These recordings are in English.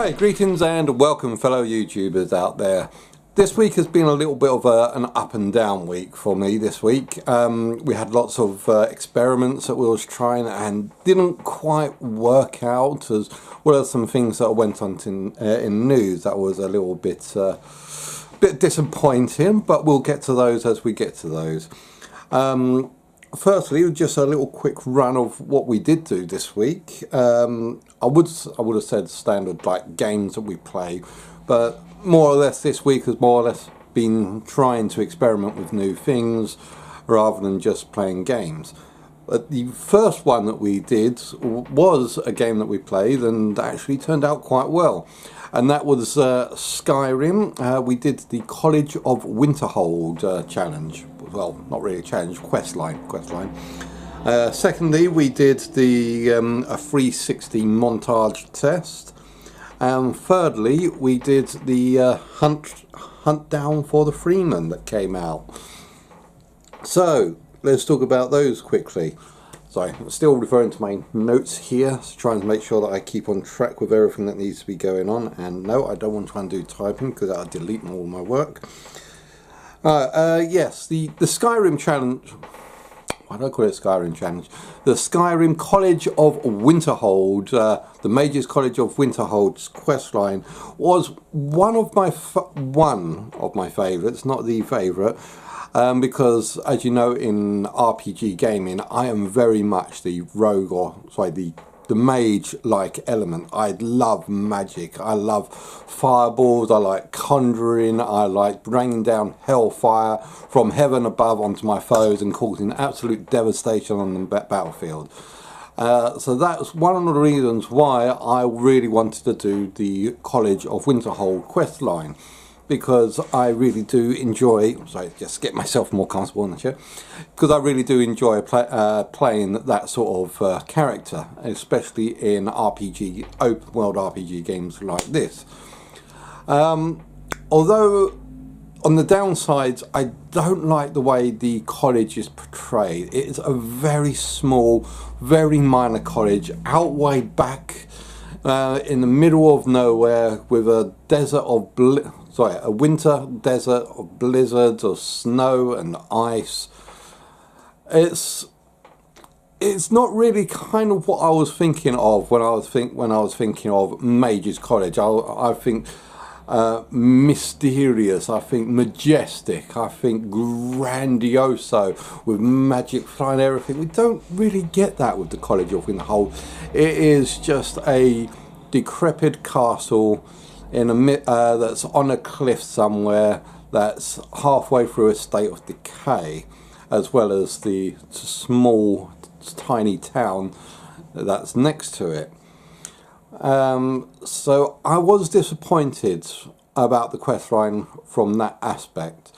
Hi, greetings and welcome fellow YouTubers out there. This week has been a little bit of an up and down week for me this week. We had lots of experiments that we was trying and didn't quite work out, as well as some things that went on in news that was a little bit disappointing, but we'll get to those as we get to those. Firstly, just a little quick run of what we did do this week. I would have said standard like games that we play, but more or less this week has more or less been trying to experiment with new things rather than just playing games. But the first one that we did was a game that we played and actually turned out quite well, and that was Skyrim. We did the College of Winterhold challenge. Well, not really a challenge, questline. Secondly, we did the a 360 montage test, and thirdly, we did the hunt down for the freeman that came out. So let's talk about those quickly. Sorry, I'm still referring to my notes here, so trying to make sure that I keep on track with everything that needs to be going on. And no, I don't want to try and do typing because that'll delete all my work. Yes, the Skyrim challenge. Why do I call it Skyrim challenge? The Skyrim College of Winterhold, the Mage College of Winterhold's questline was one of my favourites, not the favourite, because as you know, in RPG gaming, I am very much the rogue, or sorry, the mage-like element. I love magic. I love fireballs. I like conjuring. I like bringing down hellfire from heaven above onto my foes and causing absolute devastation on the battlefield. So that's one of the reasons why I really wanted to do the College of Winterhold questline, because I really do enjoy, sorry, just get myself more comfortable in the chair, because I really do enjoy playing that sort of character, especially in RPG, open world RPG games like this. Although on the downsides, I don't like the way the college is portrayed. It is a very small, very minor college, out way back in the middle of nowhere, with a desert of a winter desert of blizzards of snow and ice. It's not really kind of what I was thinking of when I was thinking of Mage's College. I think mysterious, I think majestic, I think grandioso, with magic flying everything. We don't really get that with the College of Winterhold. It is just a decrepit castle in a that's on a cliff somewhere, that's halfway through a state of decay, as well as the small tiny town that's next to it. So I was disappointed about the questline from that aspect,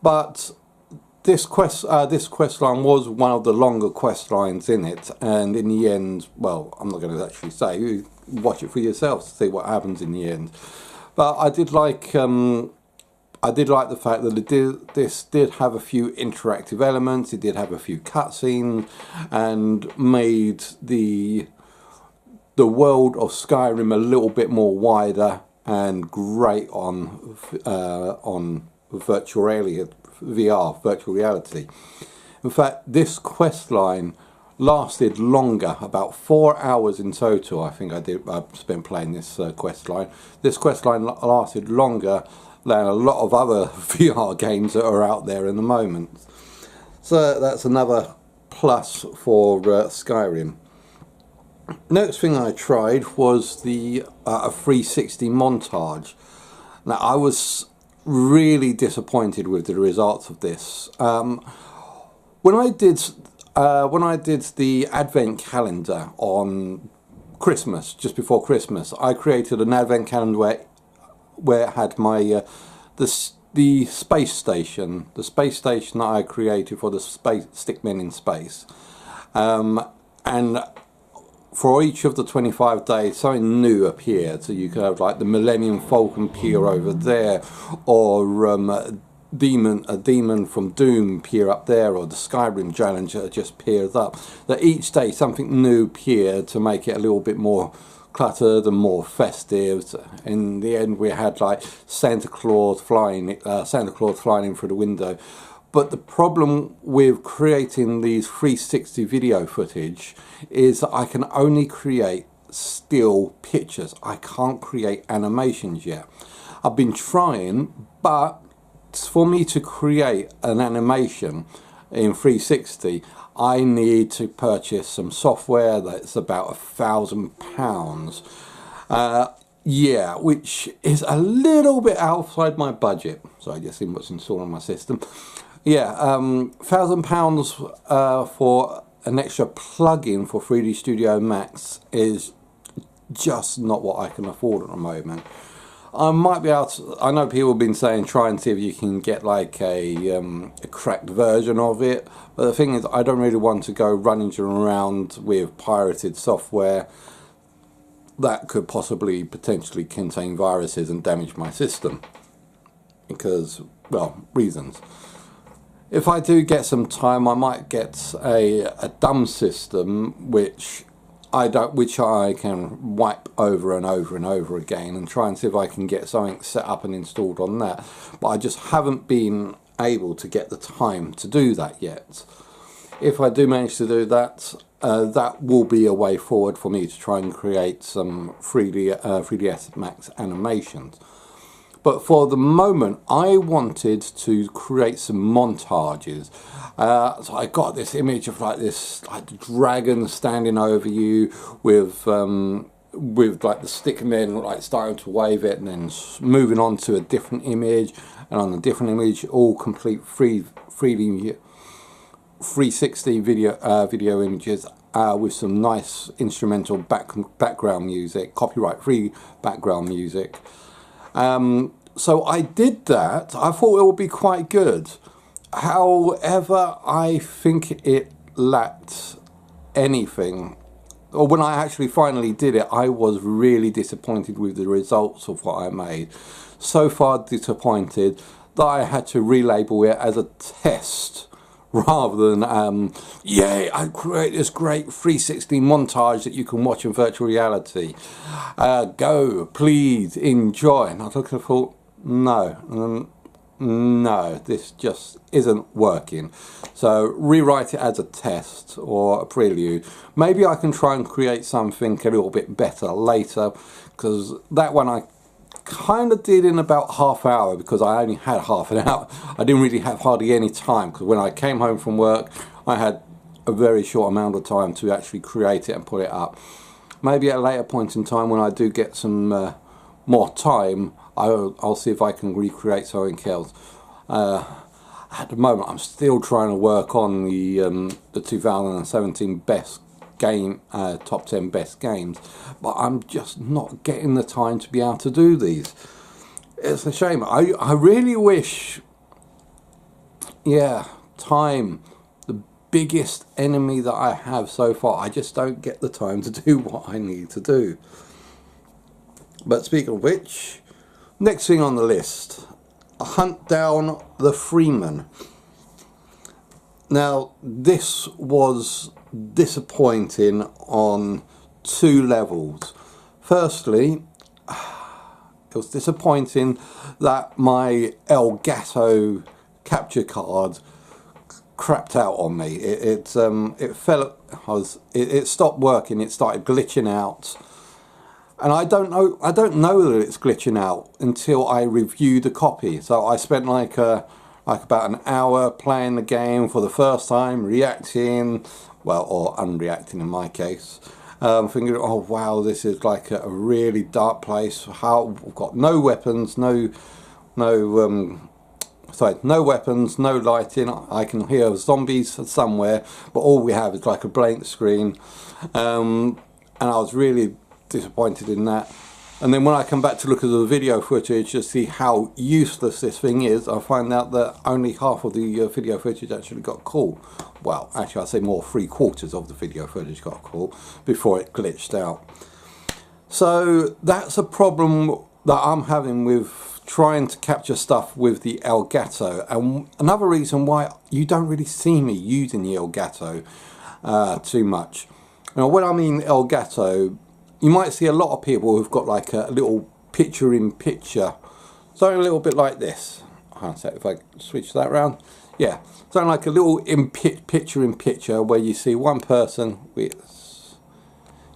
but this questline was one of the longer questlines in it, and in the end, well, I'm not going to actually say, you watch it for yourself to see what happens in the end. But I did like the fact that this did have a few interactive elements. It did have a few cutscenes, and made the world of Skyrim a little bit more wider and great on virtual reality, VR, virtual reality. In fact, this questline lasted longer, about 4 hours in total. I think I spent playing this questline. This questline lasted longer than a lot of other VR games that are out there in the moment. So that's another plus for Skyrim. Next thing I tried was the a 360 montage. Now, I was really disappointed with the results of this. When I did the advent calendar on Christmas, just before Christmas, I created an advent calendar where it had my the space station that I created for the stickmen in space, and for each of the 25 days, something new appeared. So you could have like the Millennium Falcon appear over there, or a demon from Doom appear up there, or the Skyrim challenge just appears up. That each day something new appeared to make it a little bit more cluttered and more festive. In the end, we had like Santa Claus flying in through the window. But the problem with creating these 360 video footage is that I can only create still pictures. I can't create animations yet. I've been trying, but for me to create an animation in 360, I need to purchase some software that's about £1,000. Yeah, which is a little bit outside my budget. So I just see what's installed on my system. Yeah, £1,000 for an extra plugin for 3D Studio Max is just not what I can afford at the moment. I might be able to, I know people have been saying try and see if you can get like a cracked version of it, but the thing is I don't really want to go running around with pirated software that could potentially contain viruses and damage my system because, well, reasons. If I do get some time, I might get a dumb system which I can wipe over and over and over again and try and see if I can get something set up and installed on that. But I just haven't been able to get the time to do that yet. If I do manage to do that, that will be a way forward for me to try and create some 3ds Max animations. But for the moment, I wanted to create some montages. So I got this image of like this dragon standing over you with like the stick men like starting to wave it and then moving on to a different image, and on a different image, all complete 360 video images with some nice instrumental background music, copyright free background music. So I did that. I thought it would be quite good. However, I think it lacked anything. Or when I actually finally did it, I was really disappointed with the results of what I made. So far disappointed that I had to relabel it as a test rather than, yeah, I create this great 360 montage that you can watch in virtual reality. Go, please, enjoy. And I looked and thought, no, this just isn't working. So rewrite it as a test or a prelude. Maybe I can try and create something a little bit better later, because that one I kind of did in about half hour because I only had half an hour. I didn't really have hardly any time because when I came home from work I had a very short amount of time to actually create it and put it up. Maybe at a later point in time when I do get some more time, I'll see if I can recreate something else. At the moment I'm still trying to work on the 2017 best game, top 10 best games, but I'm just not getting the time to be able to do these. It's a shame. I really wish, yeah, time, the biggest enemy that I have so far. I just don't get the time to do what I need to do. But speaking of which, next thing on the list, hunt down the freeman. Now this was disappointing on two levels. Firstly, it was disappointing that my Elgato capture card crapped out on me. It stopped working. It started glitching out, and I don't know that it's glitching out until I review the copy. So I spent like about an hour playing the game for the first time, reacting, well, or unreacting in my case, thinking, oh wow, this is like a really dark place. How we've got no weapons, no weapons, no lighting. I can hear zombies somewhere, but all we have is like a blank screen, and I was really disappointed in that. And then when I come back to look at the video footage to see how useless this thing is, I find out that only half of the video footage actually got caught. Well, actually I'd say more, 3/4 of the video footage got caught before it glitched out. So that's a problem that I'm having with trying to capture stuff with the Elgato. And another reason why you don't really see me using the Elgato too much. Now when I mean Elgato, you might see a lot of people who've got like a little picture-in-picture, something a little bit like this. If I switch that around, yeah, something like a little picture-in-picture where you see one person with,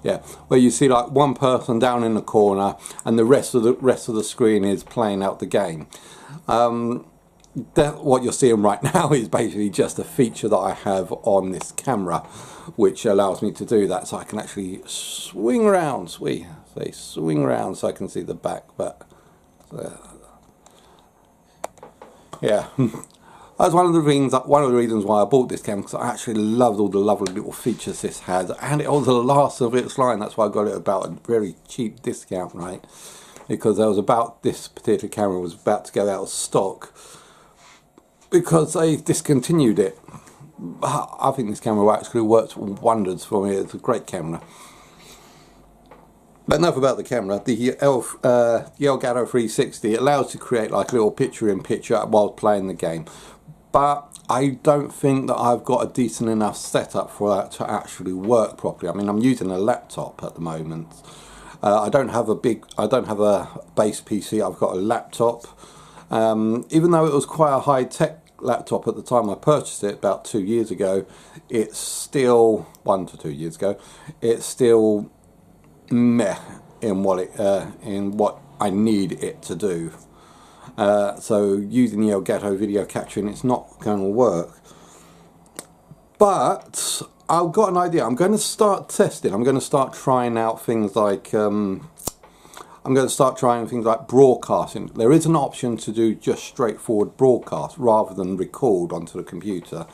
yeah, where you see like one person down in the corner and the rest of the screen is playing out the game. What you're seeing right now is basically just a feature that I have on this camera, which allows me to do that, so I can actually swing around. Swing around so I can see the back. But yeah, that's one of the reasons why I bought this camera, because I actually loved all the lovely little features this had, and it was the last of its line. That's why I got it about a very cheap discount, right? Because this particular camera was about to go out of stock because they discontinued it. I think this camera actually works wonders for me. It's a great camera. But enough about the camera. The Elgato 360 allows to create like a little picture-in-picture while playing the game. But I don't think that I've got a decent enough setup for that to actually work properly. I mean, I'm using a laptop at the moment. I don't have a base PC. I've got a laptop. Even though it was quite a high-tech laptop at the time I purchased it about 2 years ago, it's still 1 to 2 years ago. It's still meh in what I need it to do. So using the Elgato video capturing, it's not going to work. But I've got an idea. I'm going to start testing. I'm going to start trying out things like broadcasting. There is an option to do just straightforward broadcast rather than record onto the computer,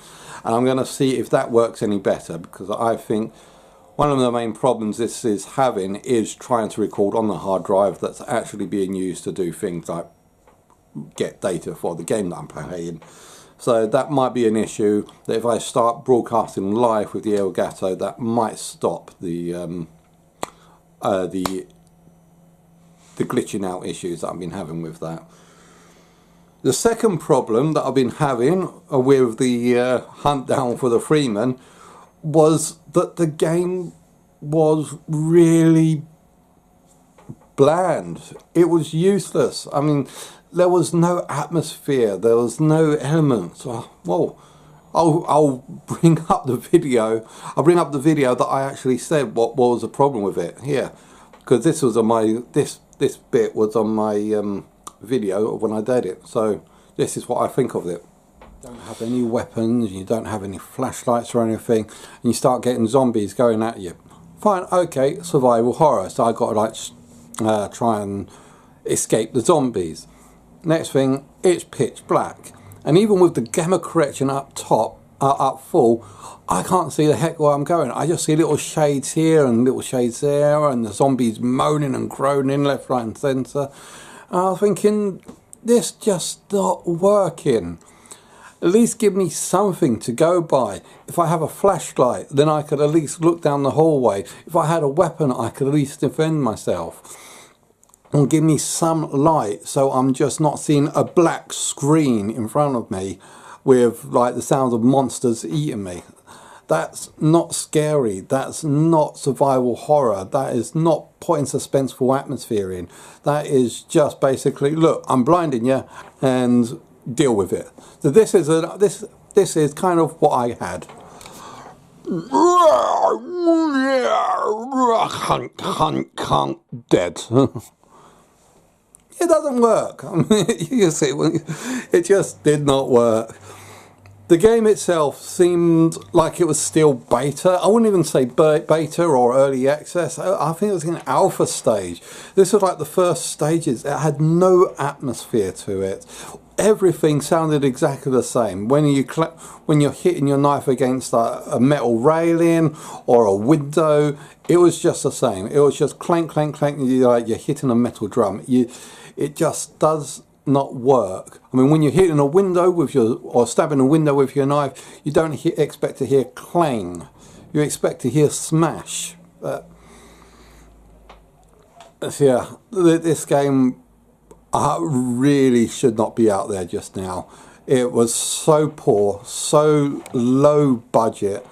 and I'm going to see if that works any better, because I think one of the main problems this is having is trying to record on the hard drive that's actually being used to do things like get data for the game that I'm playing. So that might be an issue, that if I start broadcasting live with the Elgato, that might stop the glitching out issues that I've been having with that. The second problem that I've been having with the hunt down for the freeman was that the game was really bland. It was useless. I mean, there was no atmosphere, there was no elements. Well, I'll bring up the video. I'll bring up the video that I actually said what was the problem with it here, because this was on my this bit was on my video of when I did it. So this is what I think of it. You don't have any weapons, you don't have any flashlights or anything, and you start getting zombies going at you. Fine, okay, survival horror. So I got to like try and escape the zombies. Next thing, it's pitch black, and even with the gamma correction up top, up full, I can't see the heck where I'm going. I just see little shades here and little shades there, and the zombies moaning and groaning left, right and centre. And I was thinking, this just not working. At least give me something to go by. If I have a flashlight, then I could at least look down the hallway. If I had a weapon, I could at least defend myself. And give me some light, so I'm just not seeing a black screen in front of me with like the sounds of monsters eating me. That's not scary. That's not survival horror. That is not putting suspenseful atmosphere in. That is just basically, look, I'm blinding you and deal with it. So this is kind of what I had. Dead. It doesn't work. I mean, you see, it just did not work. The game itself seemed like it was still beta. I wouldn't even say beta or early access. I think it was in alpha stage. This was like the first stages. It had no atmosphere to it. Everything sounded exactly the same. When you're hitting your knife against a metal railing or a window, it was just the same. It was just clank, clank, clank. You're hitting a metal drum. It just does not work. I mean, when you're hitting a window or stabbing a window with your knife, you don't expect to hear clang. You expect to hear smash. But yeah, this game really should not be out there just now. It was so poor, so low budget.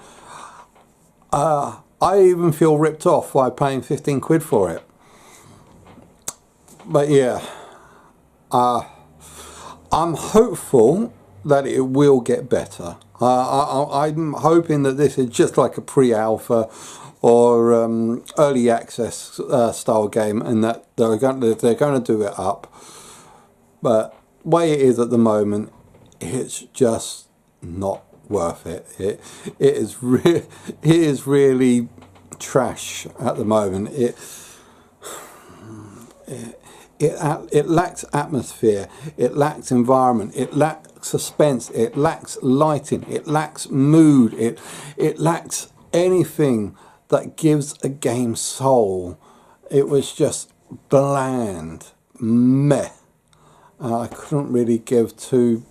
I I even feel ripped off by paying 15 quid for it. But yeah, I'm hopeful that it will get better. I'm hoping that this is just like a pre-alpha or early access style game, and that they're going to do it up. But the way it is at the moment, it's just not worth it. It is really trash at the moment. It lacks atmosphere, it lacks environment, it lacks suspense, it lacks lighting, it lacks mood, it lacks anything that gives a game soul. It was just bland, meh. I couldn't really give two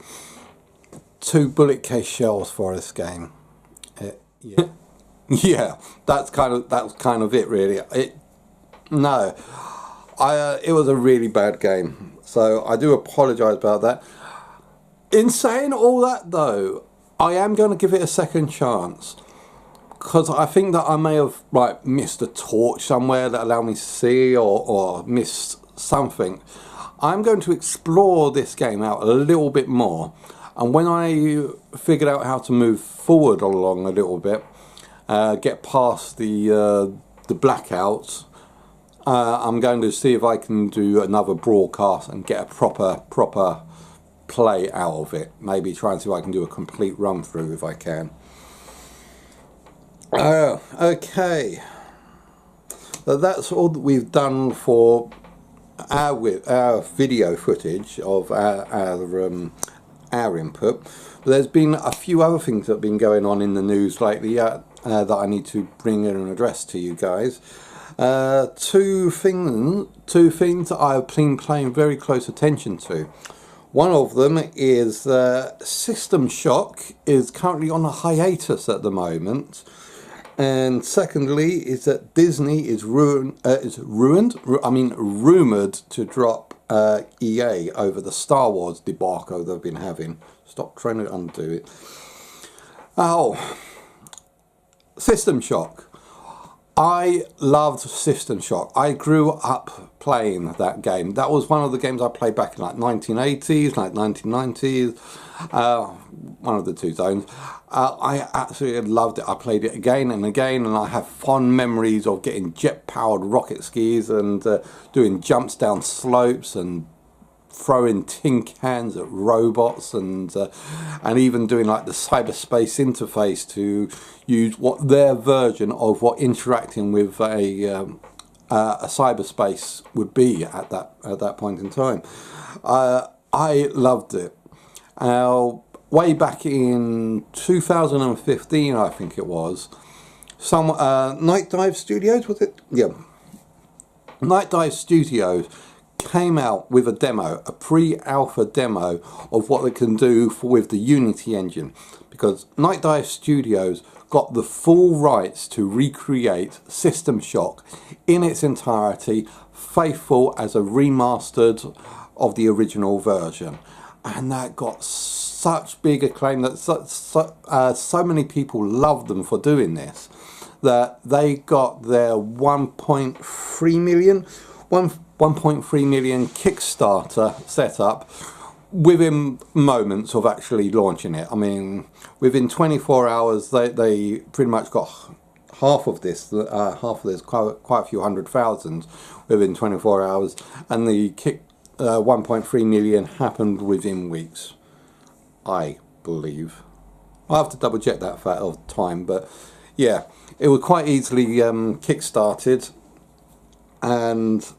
bullet case shells for this game. Yeah. Yeah, that's kind of it really. It was a really bad game, so I do apologise about that. In saying all that though, I am going to give it a second chance, because I think that I may have missed a torch somewhere that allowed me to see, or missed something. I'm going to explore this game out a little bit more, and when I figured out how to move forward along a little bit, get past the blackouts, I'm going to see if I can do another broadcast and get a proper play out of it. Maybe try and see if I can do a complete run through if I can. Okay, so that's all that we've done for our video footage of our input. But there's been a few other things that have been going on in the news lately that I need to bring in and address to you guys. Two things that I've been paying very close attention to. One of them is System Shock is currently on a hiatus at the moment, and secondly is that Disney is rumoured to drop EA over the Star Wars debacle they've been having. Stop trying to undo it. Oh, System Shock. I loved System Shock. I grew up playing that game. That was one of the games I played back in 1980s, 1990s, one of the two zones. I absolutely loved it. I played it again and again, and I have fond memories of getting jet-powered rocket skis and doing jumps down slopes and throwing tin cans at robots, and even doing the cyberspace interface to use what their version of what interacting with a cyberspace would be at that point in time. I loved it. Way back in 2015, I think it was, Night Dive Studios, was it? Yeah. Night Dive Studios came out with a demo, a pre-alpha demo of what they can do with the Unity engine, because Night Dive Studios got the full rights to recreate System Shock in its entirety, faithful as a remastered of the original version, and that got such big acclaim that so many people loved them for doing this, that they got their 1.3 million Kickstarter set up within moments of actually launching it. I mean, within 24 hours, they pretty much got half of this, quite a few 100,000 within 24 hours, and the 1.3 million happened within weeks, I believe. I'll have to double check that fact of time, but yeah, it was quite easily kickstarted, and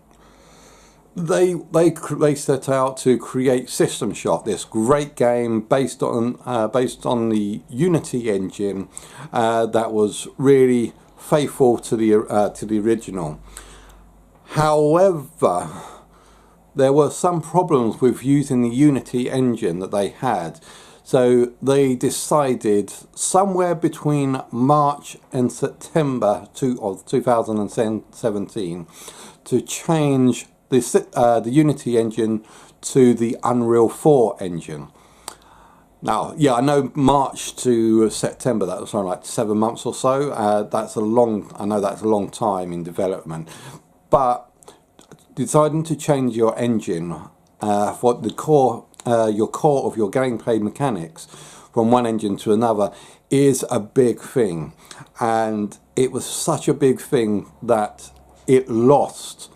they set out to create System Shock, this great game based on the Unity engine that was really faithful to the original. However, there were some problems with using the Unity engine that they had, so they decided somewhere between March and September of 2017 to change the Unity engine to the Unreal 4 engine. Now, yeah, I know March to September, that was something like 7 months or so. That's a long, I know that's a long time in development. But deciding to change your engine for the core, your core of your gameplay mechanics from one engine to another is a big thing. And it was such a big thing that it lost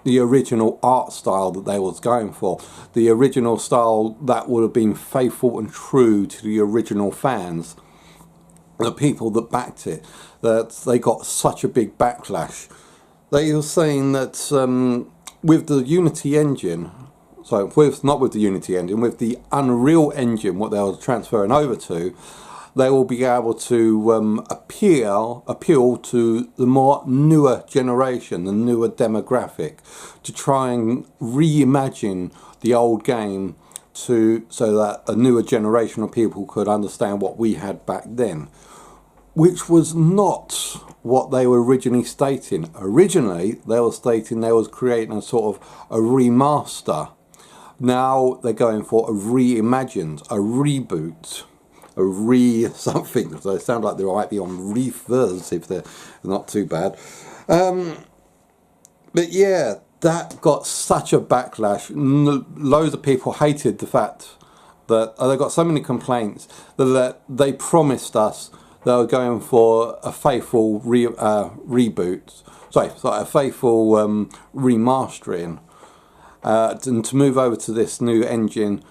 the original art style that they was going for, the original style that would have been faithful and true to the original fans, the people that backed it. That they got such a big backlash. They were saying that with the Unity engine, so not with the Unity engine, with the Unreal engine, what they were transferring over to, they will be able to appeal to the more newer generation, the newer demographic, to try and reimagine the old game so that a newer generation of people could understand what we had back then, which was not what they were originally stating. Originally, they were stating they was creating a sort of a remaster. Now they're going for a reimagined, a reboot, a something, so they sound like they might be on refers if they're not too bad. But yeah, that got such a backlash. Loads of people hated the fact that they got so many complaints that they promised us they were going for a faithful reboot, sorry, a faithful remastering, and to move over to this new engine.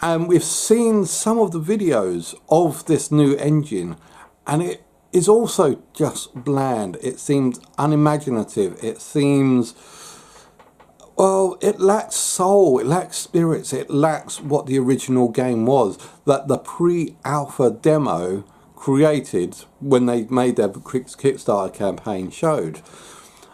And we've seen some of the videos of this new engine, and it is also just bland. It seems unimaginative. It seems, well, it lacks soul, it lacks spirits, it lacks what the original game was, that the pre-alpha demo created when they made their Kickstarter campaign showed.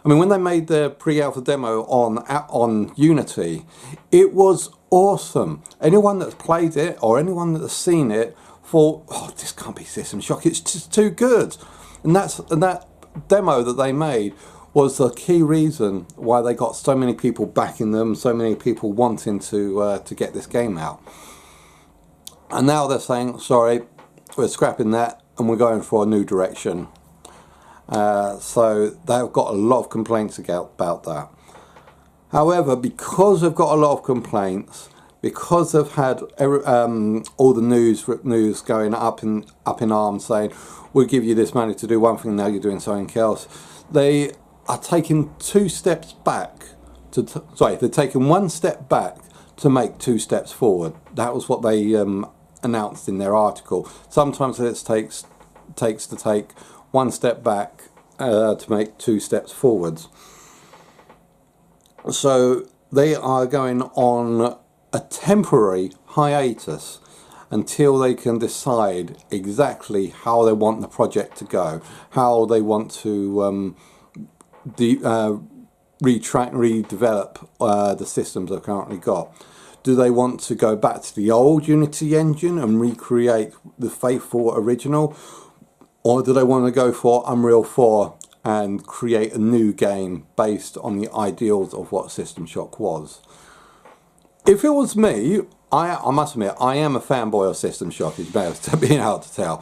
I mean, when they made their pre-alpha demo on Unity, it was awesome. Anyone that's played it or anyone that's seen it thought, oh, this can't be System Shock, it's just too good. And that demo that they made was the key reason why they got so many people backing them, so many people wanting to get this game out. And now they're saying, sorry, we're scrapping that and we're going for a new direction. So they've got a lot of complaints about that. However, because they've got a lot of complaints, because they've had all the news going up in arms saying we'll give you this money to do one thing, now you're doing something else, they are taking 2 steps back they're taking 1 step back to make 2 steps forward. That was what they announced in their article. Sometimes it takes to take 1 step back to make 2 steps forwards. So they are going on a temporary hiatus until they can decide exactly how they want the project to go, how they want to redevelop the systems they've currently got. Do they want to go back to the old Unity engine and recreate the faithful original, or do they want to go for Unreal 4 and create a new game based on the ideals of what System Shock was? If it was me, I must admit, I am a fanboy of System Shock, as you may have been able to tell.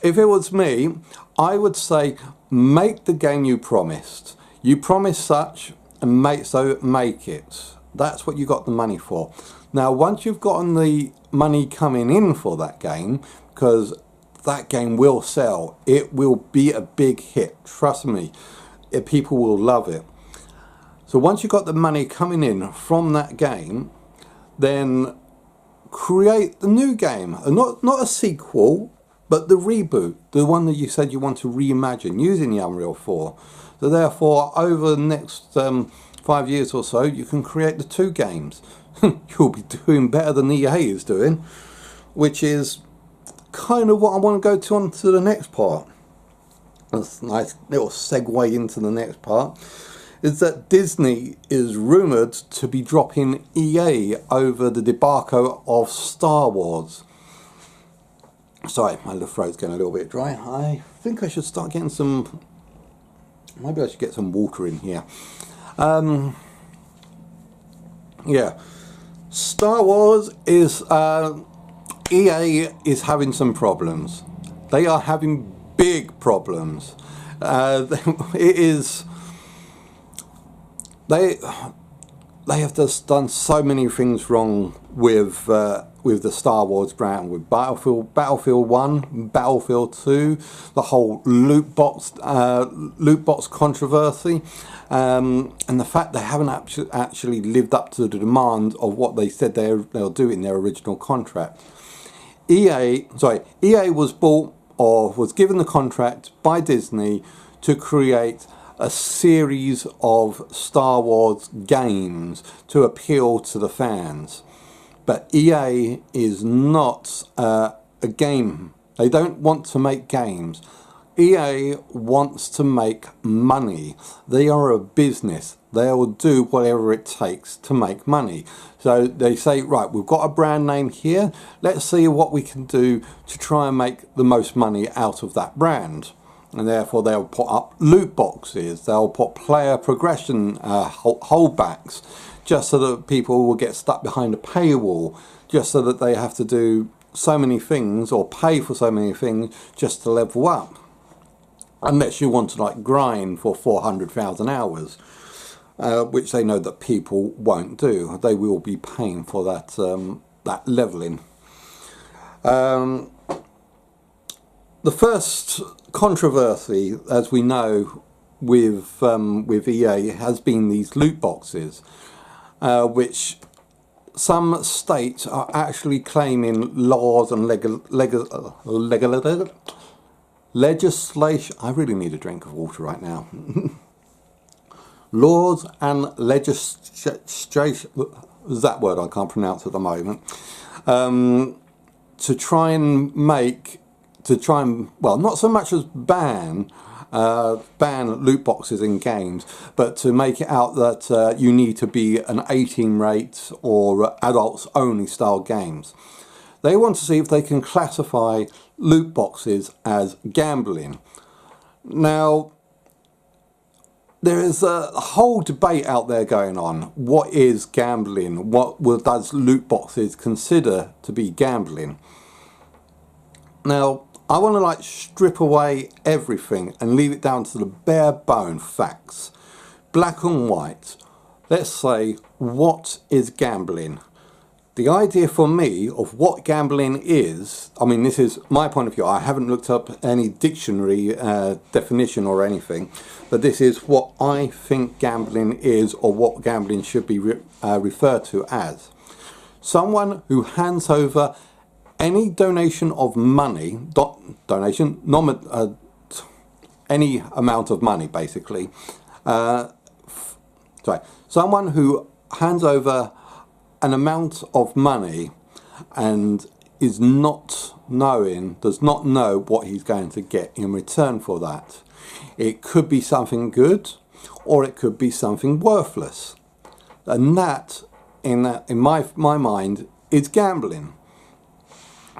If it was me, I would say, make the game you promised. You promised such, and make it. That's what you got the money for. Now, once you've gotten the money coming in for that game, because that game will sell, it will be a big hit, trust me, people will love it. So once you've got the money coming in from that game, then create the new game, not a sequel, but the reboot, the one that you said you want to reimagine using the Unreal 4. So therefore, over the next 5 years or so, you can create the 2 games. You'll be doing better than EA is doing, which is kind of what I want to go on to the next part. That's a nice little segue into the next part. Is that Disney is rumoured to be dropping EA over the debacle of Star Wars. Sorry, my throat's getting a little bit dry. I think I should start getting some... Maybe I should get some water in here. Yeah. Star Wars is EA is having some problems. They are having big problems. It is. They have just done so many things wrong with the Star Wars brand, with Battlefield 1, Battlefield 2, the whole loot box controversy, and the fact they haven't actually lived up to the demand of what they said they'll do in their original contract. EA was bought, or was given the contract by Disney to create a series of Star Wars games to appeal to the fans. But EA is not a game. They don't want to make games. EA wants to make money. They are a business. They will do whatever it takes to make money. So they say, right, we've got a brand name here. Let's see what we can do to try and make the most money out of that brand. And therefore they'll put up loot boxes, they'll put player progression holdbacks, just so that people will get stuck behind a paywall, just so that they have to do so many things or pay for so many things just to level up. Unless you want to like grind for 400,000 hours, which they know that people won't do. They will be paying for that that leveling. The first controversy, as we know, with EA has been these loot boxes, which some states are actually claiming laws and legislation. I really need a drink of water right now. Laws and legislation, that word I can't pronounce at the moment, to try and well, not so much as ban loot boxes in games, but to make it out that you need to be an 18 rate or adults only style games. They want to see if they can classify loot boxes as gambling. Now, there is a whole debate out there going on. What is gambling? What does loot boxes consider to be gambling? Now, I want to like strip away everything and leave it down to the bare bone facts. Black and white. Let's say, what is gambling? The idea for me of what gambling is, I mean, this is my point of view. I haven't looked up any dictionary definition or anything, but this is what I think gambling is, or what gambling should be referred to as. Someone who hands over any donation of money, any amount of money, basically. Someone who hands over an amount of money and does not know what he's going to get in return for that. It could be something good, or it could be something worthless, and that in my mind is gambling.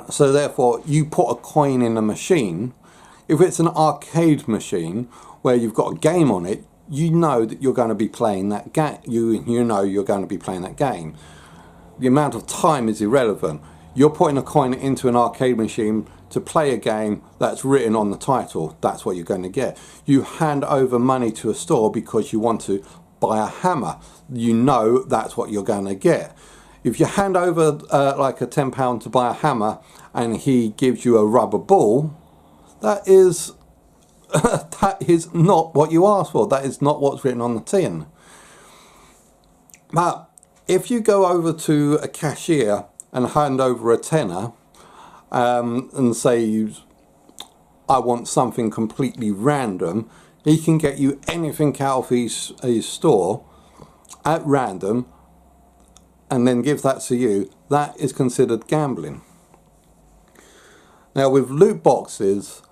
So therefore, you put a coin in a machine. If it's an arcade machine where you've got a game on it, you know that you're going to be playing that game. You know you're going to be playing that game. The amount of time is irrelevant. You're putting a coin into an arcade machine to play a game that's written on the title. That's what you're going to get. You hand over money to a store because you want to buy a hammer. You know that's what you're going to get. If you hand over like a £10 to buy a hammer and he gives you a rubber ball, that is not what you asked for. That is not what's written on the tin. But if you go over to a cashier and hand over a tenner and say, I want something completely random, he can get you anything out of his store at random and then give that to you. That is considered gambling. Now with loot boxes,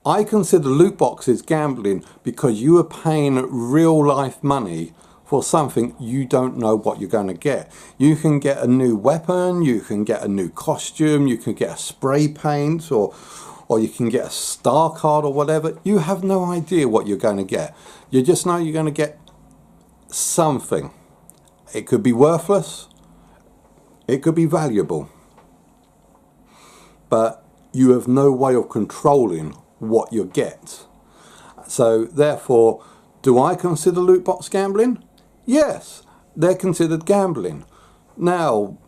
I consider loot boxes gambling because you are paying real life money for something you don't know what you're going to get. You can get a new weapon, you can get a new costume, you can get a spray paint, or you can get a star card or whatever. You have no idea what you're going to get. You just know you're going to get something. It could be worthless, it could be valuable. but you have no way of controlling what you get. So therefore, do I consider loot box gambling? Yes, they're considered gambling. Now,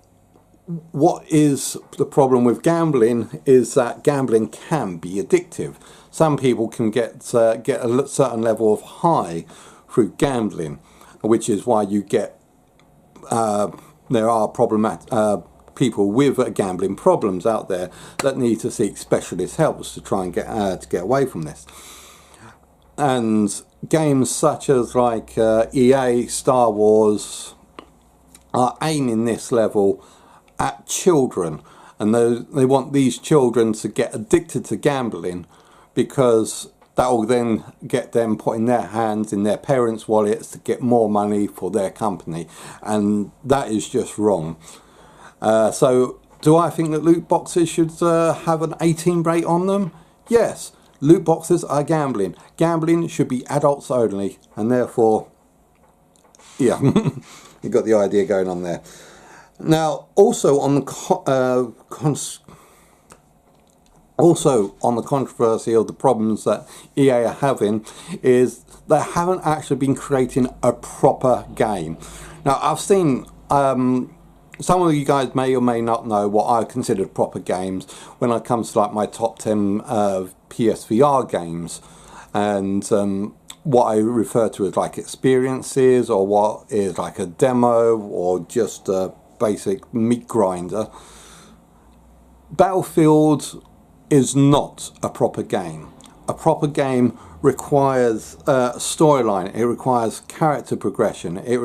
what is the problem with gambling is that gambling can be addictive. Some people can get a certain level of high through gambling, which is why you get there are people with gambling problems out there that need to seek specialist help to try and get away from this. And games such as like EA, Star Wars are aiming this level at children, and they want these children to get addicted to gambling, because that will then get them putting their hands in their parents' wallets to get more money for their company, and that is just wrong. So do I think that loot boxes should have an 18 rate on them? Yes, loot boxes are gambling. Gambling should be adults only, and therefore, yeah, you got the idea going on there. Now, also on the controversy of the problems that EA are having is they haven't actually been creating a proper game. Now, I've seen some of you guys may or may not know what I consider proper games when it comes to like my top 10 PSVR games, and what I refer to as like experiences, or what is like a demo, or just a basic meat grinder. Battlefield is not a proper game. A proper game requires storyline, it requires character progression, it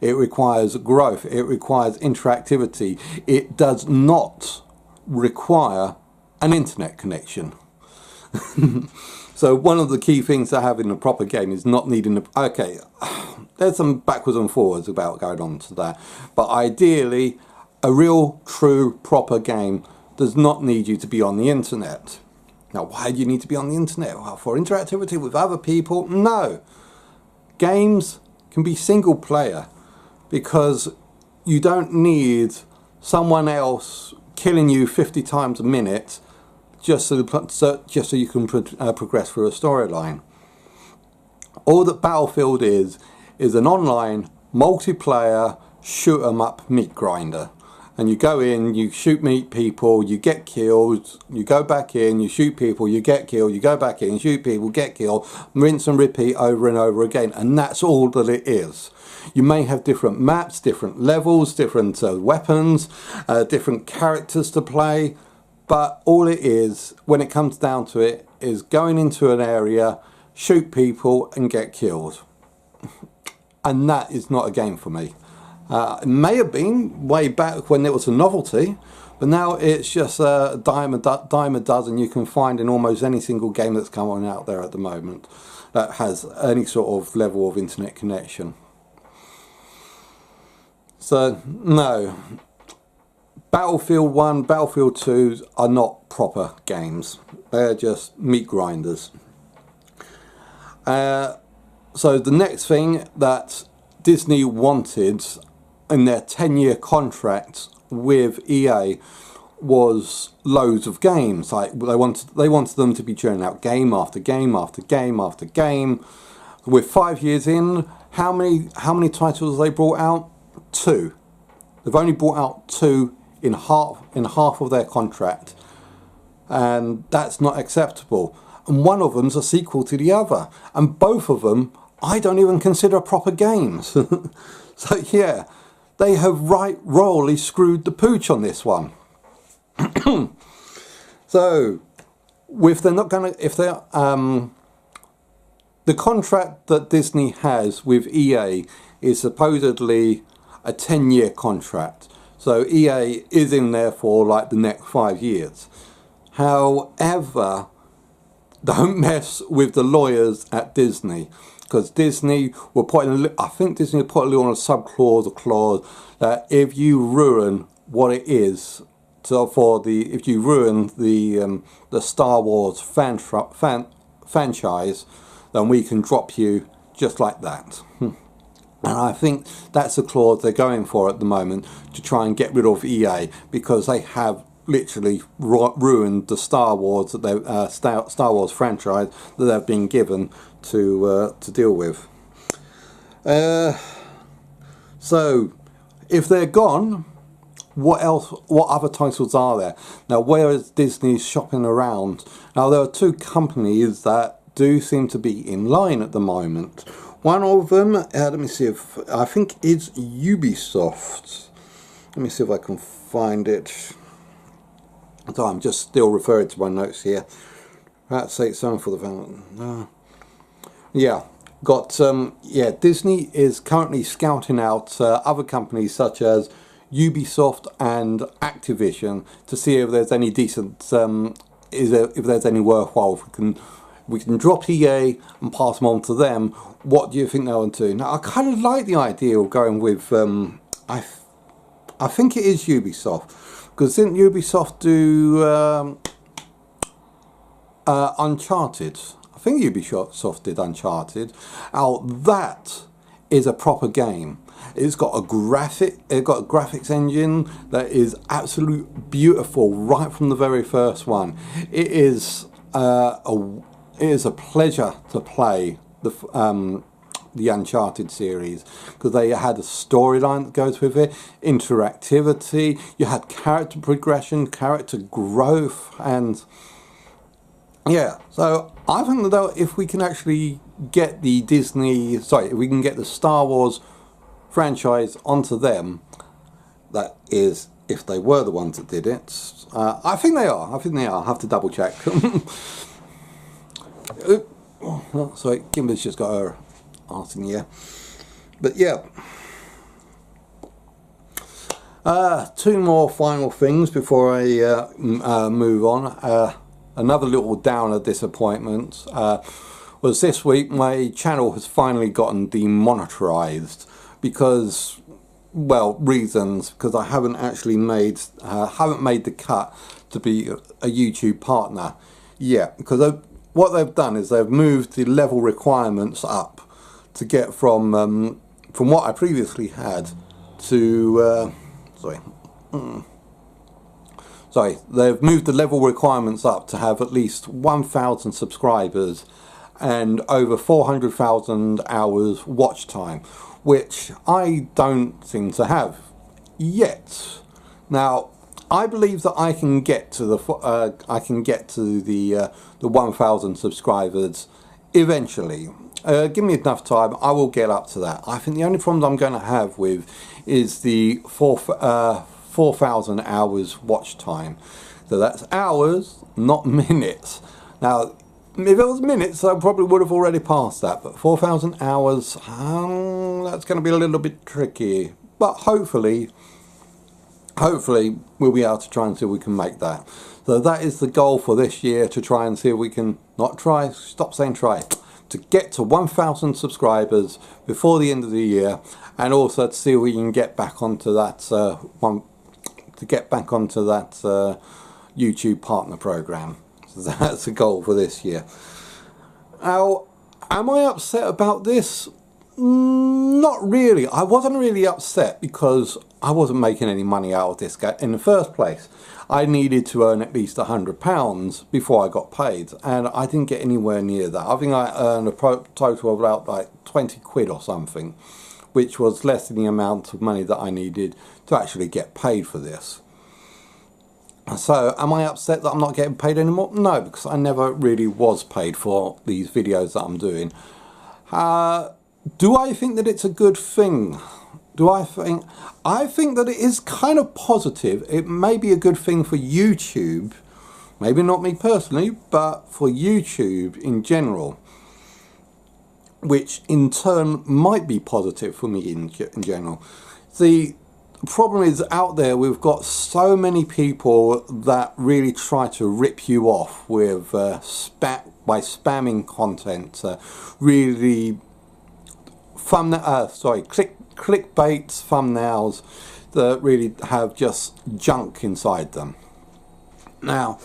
requires growth, it requires interactivity. It does not require an internet connection. So one of the key things to have in a proper game is not needing okay, there's some backwards and forwards about going on to that, but ideally a real true proper game does not need you to be on the internet. Now, why do you need to be on the internet? Well, for interactivity with other people? No. Games can be single player, because you don't need someone else killing you 50 times a minute just so you can progress through a storyline. All that Battlefield is an online multiplayer shoot 'em up meat grinder. And you go in, you shoot meat people, you get killed, you go back in, you shoot people, you get killed, you go back in, shoot people, get killed, rinse and repeat over and over again. And that's all that it is. You may have different maps, different levels, different weapons, different characters to play, but all it is, when it comes down to it, is going into an area, shoot people and get killed. And that is not a game for me. It may have been way back when it was a novelty, but now it's just a dime a dozen you can find in almost any single game that's come on out there at the moment that has any sort of level of internet connection. So no, Battlefield 1, Battlefield 2 are not proper games. They're just meat grinders. So the next thing that Disney wanted in their 10-year contract with EA was loads of games. Like they wanted them to be churning out game after game after game after game. With 5 years in, how many titles they brought out? 2. They've only brought out 2 in half of their contract, and that's not acceptable. And one of them's a sequel to the other, and both of them I don't even consider proper games. So yeah, they have royally screwed the pooch on this one. So, if the contract that Disney has with EA is supposedly a 10-year contract. So EA is in there for like the next 5 years. However, don't mess with the lawyers at Disney, because Disney will put in, I think Disney will put on a subclause, a clause that if you ruin what it is, so if you ruin the Star Wars franchise, then we can drop you just like that. And I think that's the clause they're going for at the moment, to try and get rid of EA, because they have literally ruined the Star Wars that they Star Wars franchise that they've been given to deal with. So if they're gone, what else? What other titles are there? Now, where is Disney shopping around? Now, there are two companies that do seem to be in line at the moment. One of them, let me see if I think it's Ubisoft. Let me see if I can find it. So I'm just still referring to my notes here. Let's say it's something for the yeah. Got yeah, Disney is currently scouting out other companies such as Ubisoft and Activision to see if there's any decent if there's any worthwhile. We can drop EA and pass them on to them. What do you think they'll do? Now, I kind of like the idea of going with I think it is Ubisoft, because didn't Ubisoft do Uncharted? I think Ubisoft did Uncharted. Now that is a proper game. It's got a graphics engine that is absolutely beautiful right from the very first one. It is a pleasure to play the Uncharted series, because they had a storyline that goes with it, interactivity, you had character progression, character growth, and yeah, so I think that if we can actually get the if we can get the Star Wars franchise onto them, that is, if they were the ones that did it. I think they are. I have to double check. Oh, sorry, Kimber's just got her arse in the air. But yeah. Two more final things before I move on. Another little downer disappointment was this week my channel has finally gotten demonetized because, well, reasons, because I haven't actually made the cut to be a YouTube partner yet, because what they've done is they've moved the level requirements up to get from what I previously had to they've moved the level requirements up to have at least 1,000 subscribers and over 400,000 hours watch time, which I don't seem to have yet. Now, I believe that I can get to the 1,000 subscribers eventually. Give me enough time, I will get up to that. I think the only problem I'm going to have with is the 4,000 hours watch time. So that's hours, not minutes. Now, if it was minutes, I probably would have already passed that, but 4,000 hours, that's going to be a little bit tricky. But hopefully we'll be able to try and see if we can make that. So that is the goal for this year, to try and see if we can, to get to 1,000 subscribers before the end of the year, and also to see if we can get back onto that YouTube partner program. So that's the goal for this year. Now, am I upset about this? Not really. I wasn't really upset because I wasn't making any money out of this in the first place. I needed to earn at least £100 before I got paid, and I didn't get anywhere near that. I think I earned a total of about like 20 quid or something, which was less than the amount of money that I needed to actually get paid for this. So am I upset that I'm not getting paid anymore? No, because I never really was paid for these videos that I'm doing. Do I think that it's a good thing? I think that it is kind of positive. It may be a good thing for YouTube, maybe not me personally, but for YouTube in general, which in turn might be positive for me in general. The problem is, out there we've got so many people that really try to rip you off with by spamming content, really clickbait thumbnails that really have just junk inside them. Now,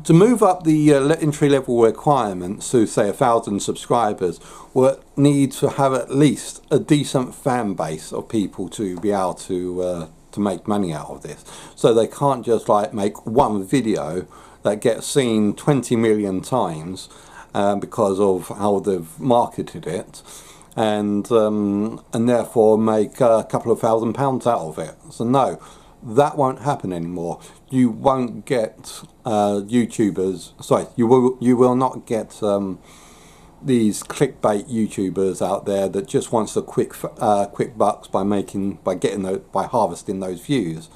to move up the entry level requirements to say 1,000 subscribers, we'll need to have at least a decent fan base of people to be able to to make money out of this. So they can't just like make one video that gets seen 20 million times because of how they've marketed it, and therefore make a couple of £1,000 out of it. So no, that won't happen anymore. You won't get YouTubers. Sorry, you will not get these clickbait YouTubers out there that just wants the quick bucks by harvesting those views.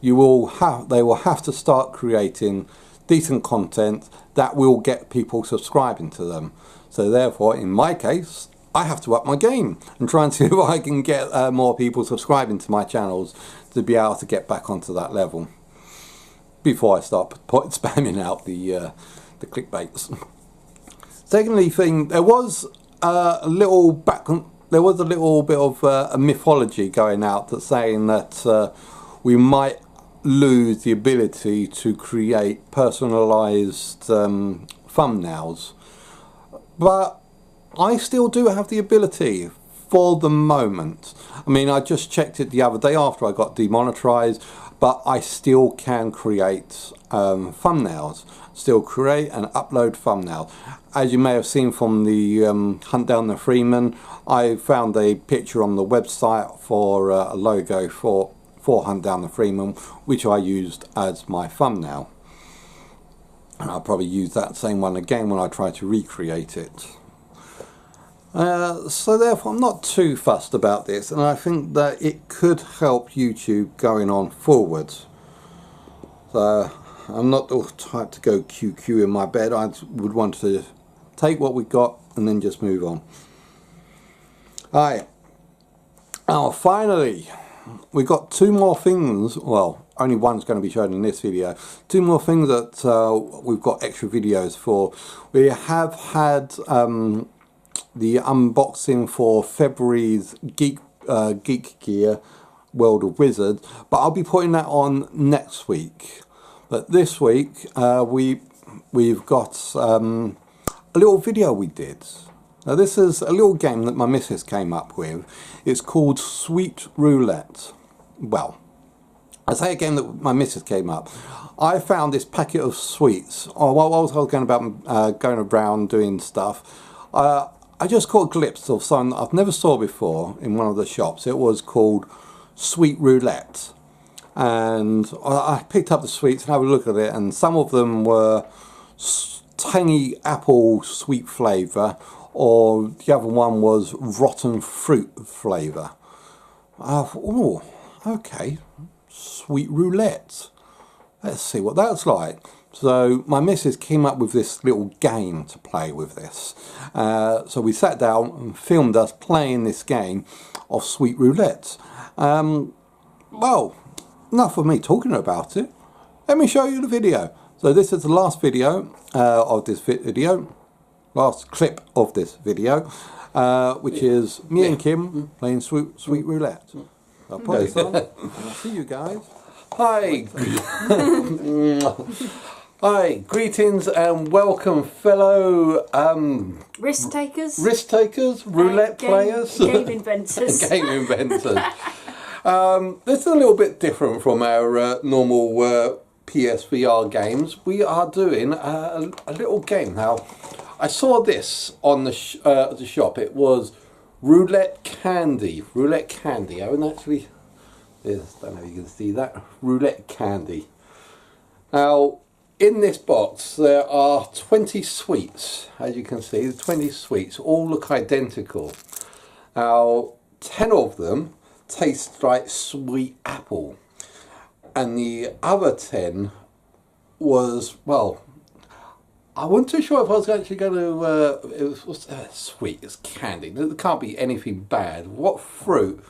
They will have to start creating decent content that will get people subscribing to them. So therefore, in my case, I have to up my game and try and see if I can get more people subscribing to my channels to be able to get back onto that level before I start spamming out the clickbaits. Secondly, there was a little bit of a mythology going out that's saying that we might lose the ability to create personalized thumbnails, but I still do have the ability for the moment. I mean, I just checked it the other day after I got demonetized, but I still can create thumbnails, still create and upload thumbnails. As you may have seen from the Hunt Down the Freeman, I found a picture on the website for a logo for Hunt Down the Freeman, which I used as my thumbnail. And I'll probably use that same one again when I try to recreate it. So therefore I'm not too fussed about this, and I think that it could help YouTube going on forward. So I'm not the type to go QQ in my bed. I would want to take what we got and then just move on. Alright, now finally we got two more things. Well, only one's going to be shown in this video. Two more things that we've got extra videos for. We have had the unboxing for February's Geek Gear World of Wizards, but I'll be putting that on next week. But this week we've got a little video we did. Now this is a little game that my missus came up with. It's called Sweet Roulette. Well, I say a game that my missus came up. I found this packet of sweets. While I was going around doing stuff, I just caught a glimpse of something that I've never saw before in one of the shops. It was called Sweet Roulette. And I picked up the sweets and had a look at it, and some of them were tangy apple sweet flavour, or the other one was rotten fruit flavour. Oh, okay, Sweet Roulette. Let's see what that's like. So my missus came up with this little game to play with this. So we sat down and filmed us playing this game of Sweet Roulette. Well, enough of me talking about it. Let me show you the video. So this is the last video of this video. Last clip of this video, which is me and Kim playing Sweet Roulette. I'll put this on and I'll see you guys. Hi. Hi, greetings and welcome fellow risk takers, roulette players, game inventors. Game inventors. This is a little bit different from our normal PSVR games. We are doing a little game. Now, I saw this on the shop. It was roulette candy. Roulette candy. I haven't actually. I don't know if you can see that. Roulette candy. Now, in this box there are 20 sweets. As you can see, the 20 sweets all look identical. Now, 10 of them taste like sweet apple, and the other 10 was, well, I wasn't too sure if I was actually going to, it was sweet, it's candy, there can't be anything bad. What fruit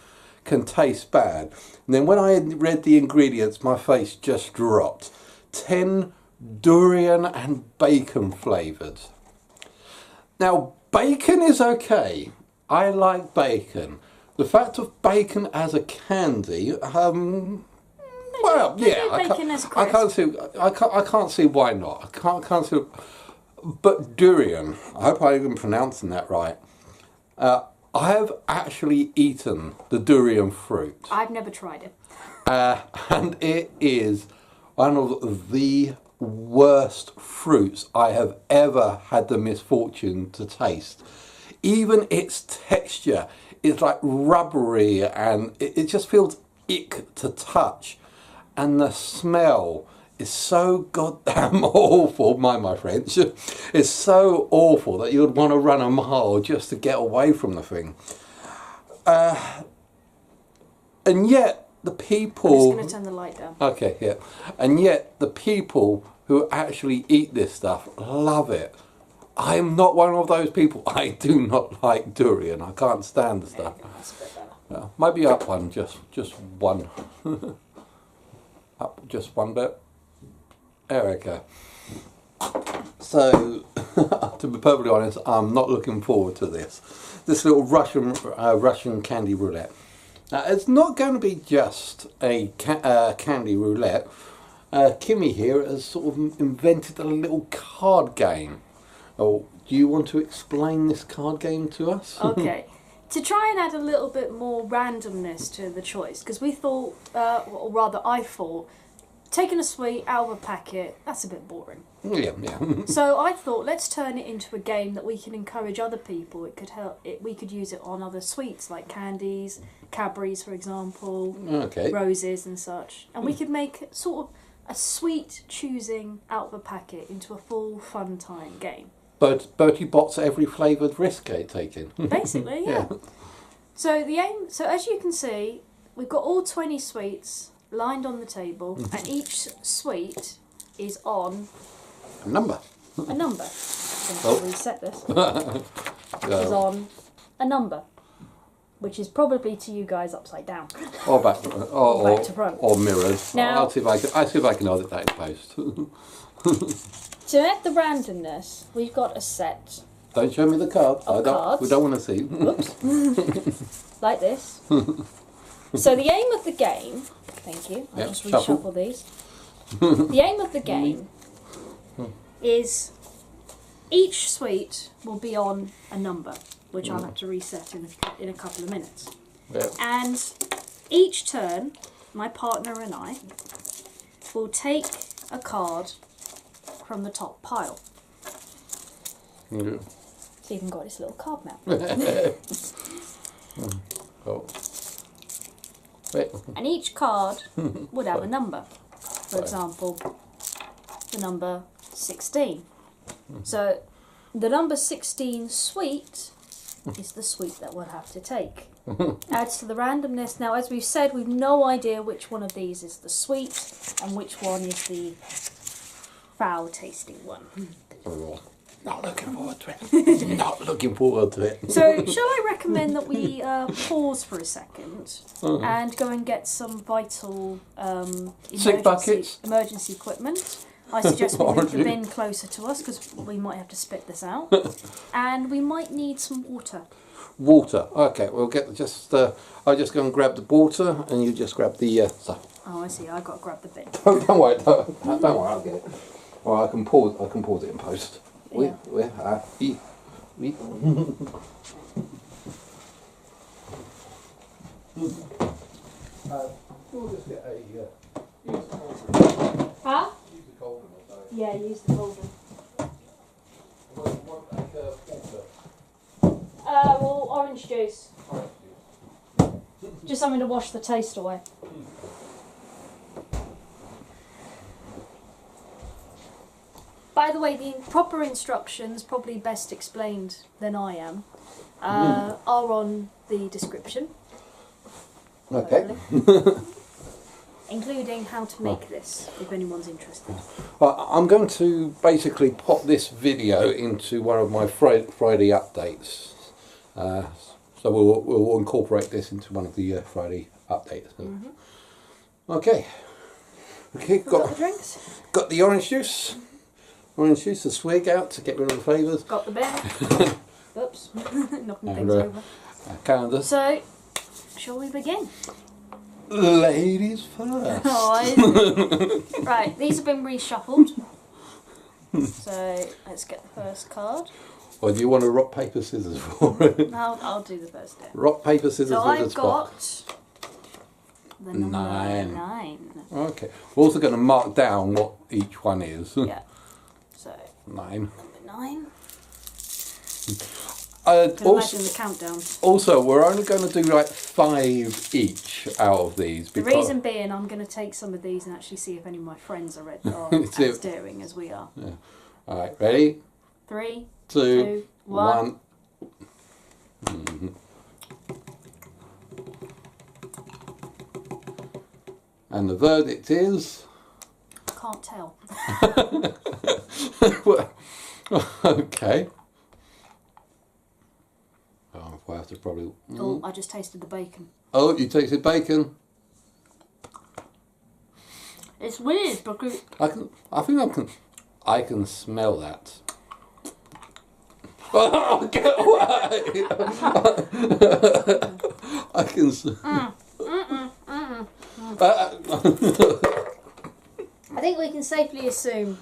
can taste bad? And then when I had read the ingredients, my face just dropped. 10 durian and bacon flavoured. Now, bacon is okay. I like bacon. The fact of bacon as a candy, well, yeah, I can't see why not. I can't see. But durian, I hope I'm even pronouncing that right. I have actually eaten the durian fruit. I've never tried it. And it is one of the worst fruits I have ever had the misfortune to taste. Even its texture is like rubbery, and it just feels ick to touch. And the smell is so goddamn awful, my French. It's so awful that you would want to run a mile just to get away from the thing. And yet the people... I'm just going to turn the light down. Okay, yeah. And yet the people who actually eat this stuff love it. I'm not one of those people. I do not like durian. I can't stand the stuff. That's a bit better. Maybe up one, just one. Up just one bit. There we go. So, to be perfectly honest, I'm not looking forward to this. This little Russian candy roulette. Now, it's not going to be just a candy roulette. Kimmy here has sort of invented a little card game. Oh, do you want to explain this card game to us? Okay. To try and add a little bit more randomness to the choice, because we thought, or rather I thought, taking a sweet out of a packet, that's a bit boring. Yeah. So I thought, let's turn it into a game that we can encourage other people. It could help. We could use it on other sweets like candies, Cadbury's, for example, Okay. roses and such, and we could make sort of a sweet choosing out of a packet into a full fun time game. But Bertie Bott's every flavoured risk taken. Basically, yeah. So the aim. So as you can see, we've got all 20 sweets lined on the table, and each sweet is on A number. a number. I'm going to reset this. Is on a number, which is probably to you guys upside down. Or back, Back to front. or mirrored. Now- I'll see if I can edit that in post. To add the randomness, we've got a set Don't show me the card. Of cards. We don't want to see. Whoops. Like this. So the aim of the game, thank you, I'll Yep, just shuffle. reshuffle these. The aim of the game is each sweet will be on a number, which I'll have to reset in a couple of minutes. Yeah. And each turn, my partner and I will take a card from the top pile. Yeah. So you can got this little card map. Oh. Wait. And each card would have a number. For example, the number 16. So the number 16 sweet is the sweet that we'll have to take. Adds to the randomness. Now, as we've said, we've no idea which one of these is the sweet and which one is the foul tasting one. Oh, not looking forward to it. Not looking forward to it. So, shall I recommend that we pause for a second and go and get some vital emergency equipment? I suggest we move the bin closer to us because we might have to spit this out, and we might need some water. Water. Okay, we'll get I'll just go and grab the water, and you just grab the stuff. Oh, I see. I got to grab the bin. Don't worry. Don't worry. I'll get it. Well, I can pause it in post. Yeah. We'll just get a Huh? use the cauldron or something. Yeah, use the cauldron. Well, orange juice. Just something to wash the taste away. By the way, the proper instructions, probably best explained than I am, are on the description. Okay. Including how to make this, if anyone's interested. I'm going to basically pop this video into one of my Friday updates. So we'll incorporate this into one of the Friday updates. Okay. Okay, Got the drinks? got the orange juice. Orange juice, a swig out to get rid of the flavours. Got the bin. Oops, knocking things over. Canada. So, shall we begin? Ladies first. Right, these have been reshuffled. So, let's get the first card. Or do you want a rock, paper, scissors for it? I'll do the first bit. Rock, paper, scissors So with a I've spot. The number 9. Okay. We're also going to mark down what each one is. Yeah. So 9. Number 9. Also, imagine the countdown. Also, we're only going to do like 5 each out of these. The reason being, I'm going to take some of these and actually see if any of my friends are as daring as we are. Yeah. All right, ready? 3, 2, 2 1. Mm-hmm. And the verdict is... Can't tell. Well, okay. Oh, I have to probably... Oh, I just tasted the bacon. Oh, you tasted bacon? It's weird because... I can smell that. Oh, get away! I can... I think we can safely assume...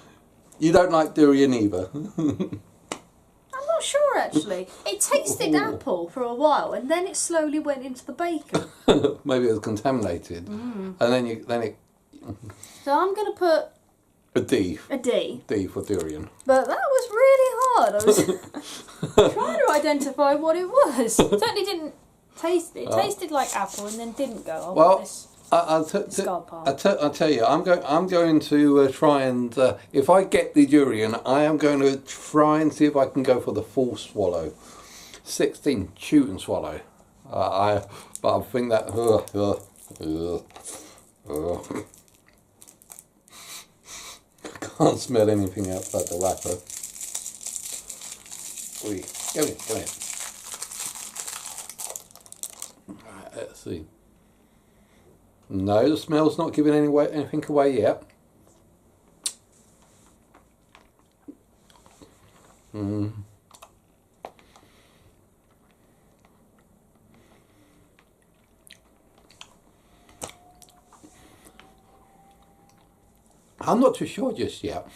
You don't like durian either. I'm not sure actually. It tasted apple for a while and then it slowly went into the bacon. Maybe it was contaminated. And then it... So I'm going to put... A D. A D. D for durian. But that was really hard. I was trying to identify what it was. Certainly didn't taste it. It tasted like apple and then didn't go. Well, I'll tell you, I'm going to try and if I get the durian, I am going to try and see if I can go for the full swallow, 16 chew and swallow. But I think that I can't smell anything outside the wrapper. Oi, come here. Right, let's see. No, the smell's not giving anything away yet. I'm not too sure just yet.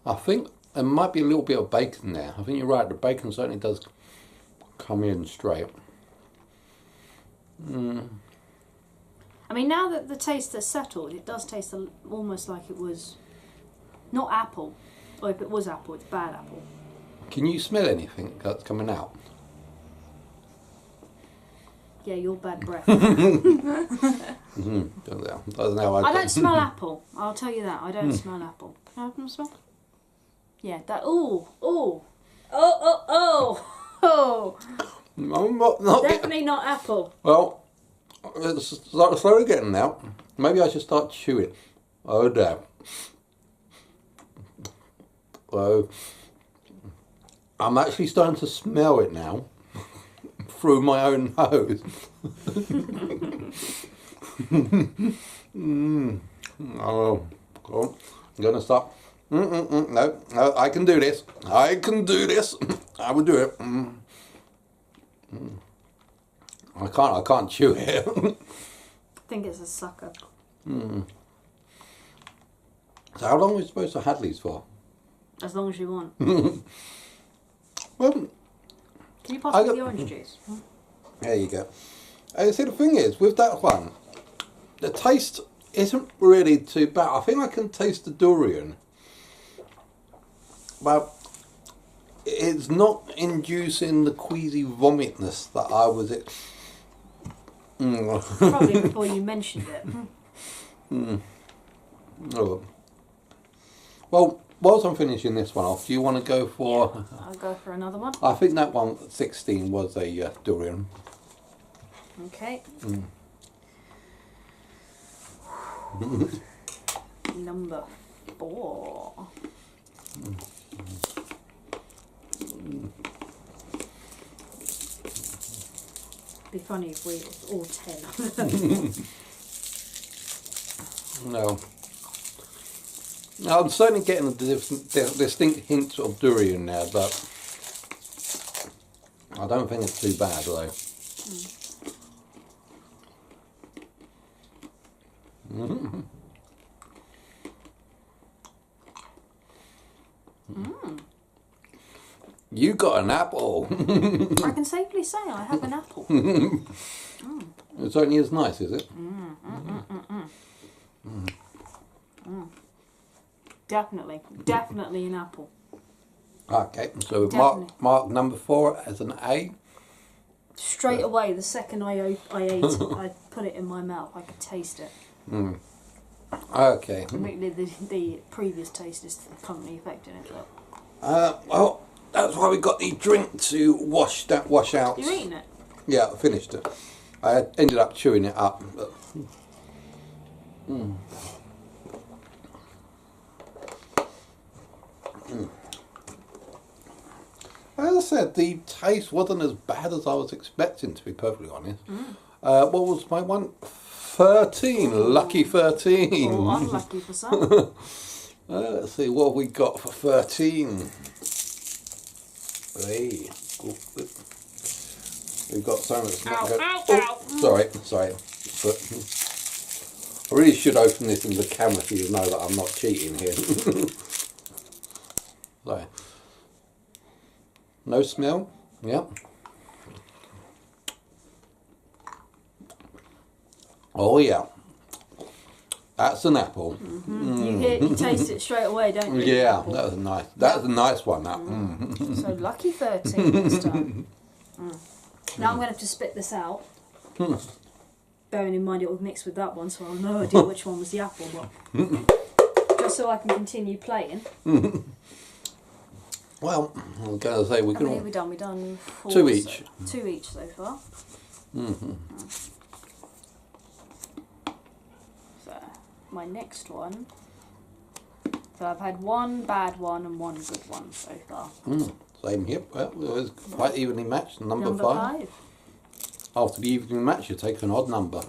I think there might be a little bit of bacon there. I think you're right, the bacon certainly does come in straight. I mean, now that the taste has settled, it does taste almost like it was not apple. Or if it was apple, it's bad apple. Can you smell anything that's coming out? Yeah, your bad breath. Doesn't know. I don't smell apple. I'll tell you that. I don't smell apple. Can I have them smell? Yeah, that. Oh. Not Definitely not apple. Well, it's slowly getting out. Maybe I should start chewing. Oh damn. So, I'm actually starting to smell it now. Through my own nose. Oh, cool. I'm gonna stop. No, I can do this. I can do this. I will do it. I can't chew it. I think it's a sucker. So how long are we supposed to have these for? As long as you want. Well, can you pass me the orange juice? There you go. And see, the thing is, with that one, the taste isn't really too bad. I think I can taste the durian. But it's not inducing the queasy vomitness that I was... Probably before you mentioned it. Oh. Well, whilst I'm finishing this one off, do you want to go for... Yeah, I'll go for another one. I think that one, 16, was a durian. Okay. Number 4. Be funny if we all 10. No. I'm certainly getting a distinct hint of durian now, but I don't think it's too bad though. You got an apple. I can safely say I have an apple. It's only as nice, is it? Definitely an apple. Okay, so we've Definitely. mark number 4 as an A. Straight away, the second I ate it, I put it in my mouth. I could taste it. Okay. The previous taste is currently affecting it. But. Well, that's why we got the drink to wash out. You're eating it? Yeah, I finished it. I ended up chewing it up. But, As I said, the taste wasn't as bad as I was expecting, to be perfectly honest. What was my one? 13. Lucky 13. Or unlucky for some. Let's see what we got for 13. Hey. We've got something that's not good. Sorry. But I really should open this in the camera so you know that I'm not cheating here. So, no smell. Yep. Oh yeah. That's an apple. You taste it straight away, don't you? Yeah, that was nice. That was a nice one. That. So lucky 13 this time. Now I'm going to have to spit this out. Bearing in mind it will mix with that one, so I'll have no idea which one was the apple. But just so I can continue playing. Well, I was going to say we How can. many have we done? We've done 4. 2 each. 2 each so far. So my next one. So I've had 1 bad one and 1 good one so far. Same here. Well, it was quite evenly matched. Number 5. 5. After the evening match, you take an odd number.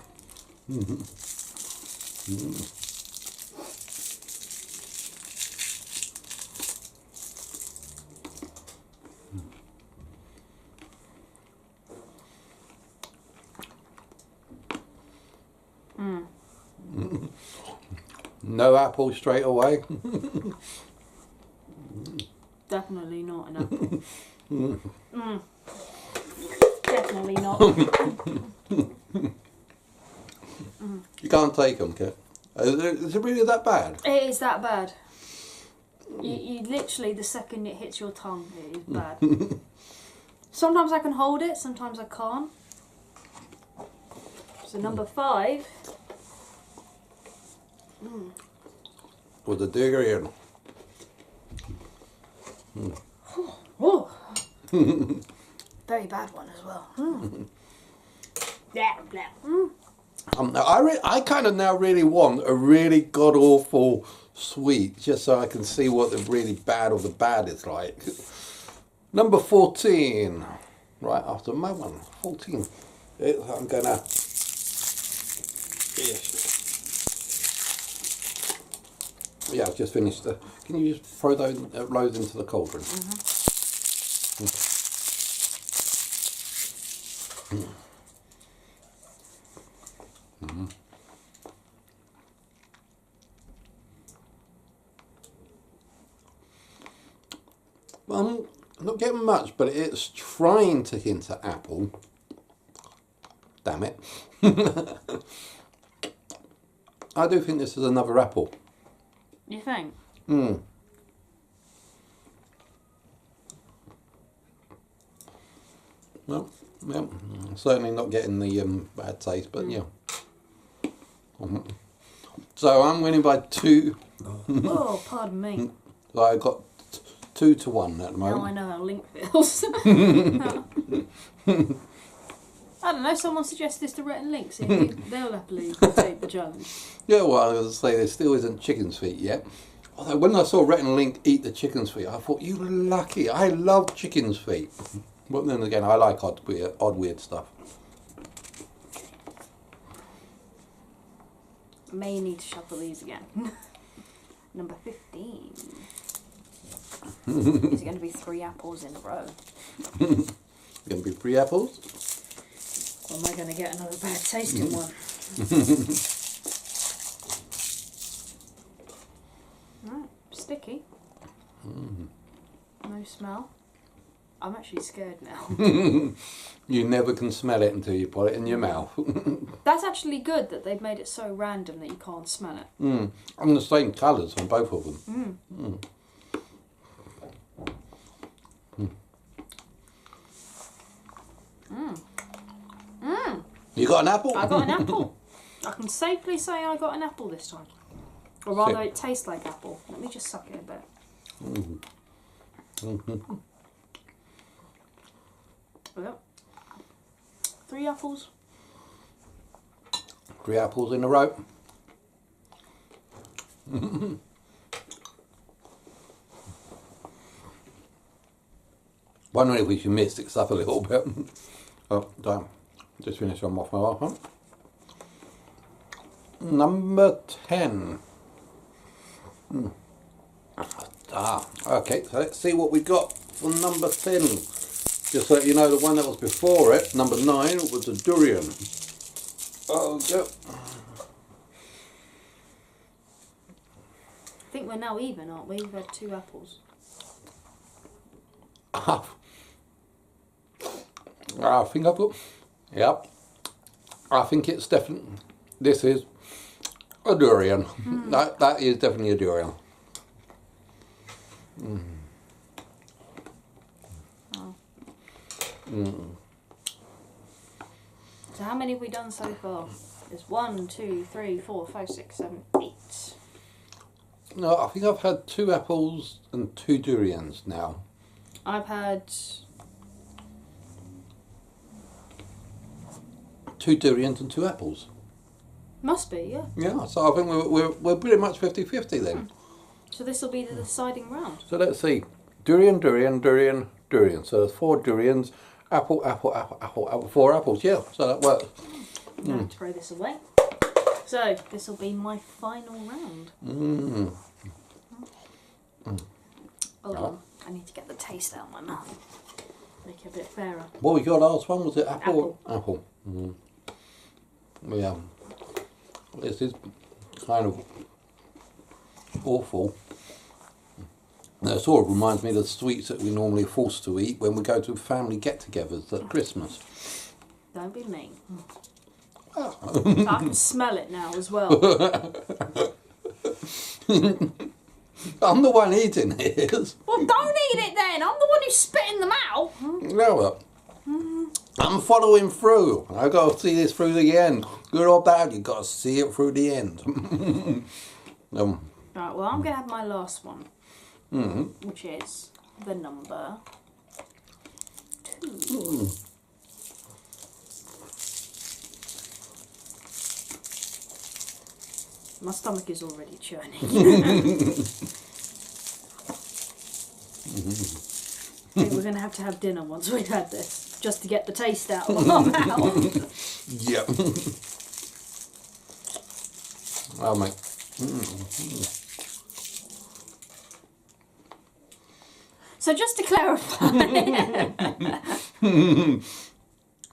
No apple straight away. Definitely not an apple. Definitely not. You can't take them, Kit. Is it really that bad? It is that bad. You literally, the second it hits your tongue, it is bad. Sometimes I can hold it, sometimes I can't. So number 5. With the digger in. Oh. Very bad one as well. Blah, blah. I kind of now really want a really god awful sweet, just so I can see what the really bad of the bad is like. Number 14, right after my one. 14. I'm gonna. Yeah, I've just finished. Can you just throw those loads into the cauldron? I'm not getting much, but it's trying to hint at apple. Damn it. I do think this is another apple. You think? Well, yeah, certainly not getting the bad taste, but yeah. So I'm winning by 2. Oh, pardon me. So I got 2 to 1 at the moment. Now I know how Link feels. I don't know, someone suggest this to Rhett and Link, see if they'll happily take the challenge. Yeah, well, I was going to say there still isn't chicken's feet yet. Although when I saw Rhett and Link eat the chicken's feet, I thought, you lucky, I love chicken's feet. But then again, I like odd weird stuff. May need to shuffle these again. Number 15. Is it going to be 3 apples in a row? Going to be 3 apples? Or am I going to get another bad tasting one? Right, sticky. No smell. I'm actually scared now. You never can smell it until you put it in your mouth. That's actually good that they've made it so random that you can't smell it. And the same colours on both of them. You got an apple? I got an apple. I can safely say I got an apple this time. Or rather, it tastes like apple. Let me just suck it a bit. Yep. 3 apples. 3 apples in a row. Wondering if we should mix this up a little bit. Oh, damn. Just finish them off my one. Number 10. Okay, so let's see what we got for number 10. Just so you know, the one that was before it, number 9, was a durian. Oh, yeah. I think we're now even, aren't we? We've had 2 apples. I think I've got... Yep. I think it's definitely... This is a durian. That is definitely a durian. So how many have we done so far? There's 1, 2, 3, 4, 5, 6, 7, 8. No, I think I've had 2 apples and 2 durians now. I've had 2 durians and 2 apples. Must be, yeah. Yeah, so I think we're pretty much 50-50 then. So this will be the deciding round. So let's see. Durian, durian, durian, durian. So there's 4 durians, apple, apple, apple, apple, apple, 4 apples. Yeah, so that works. I'm going to have to throw this away. So this will be my final round. Hold on. I need to get the taste out of my mouth. Make it a bit fairer. What was your last one? Was it apple? Apple. Yeah. This is kind of awful. It sort of reminds me of the sweets that we normally are forced to eat when we go to family get-togethers at Christmas. Don't be mean. I can smell it now as well. I'm the one eating it. Well, don't eat it then. I'm the one who's spitting them out. No, I'm following through. I've got to see this through the end. Good or bad, you've got to see it through the end. Right, well, I'm going to have my last one. Which is the number 2. My stomach is already churning. I think we're going to have dinner once we've had this, just to get the taste out of our mouth. Yep. Oh, mate. So just to clarify...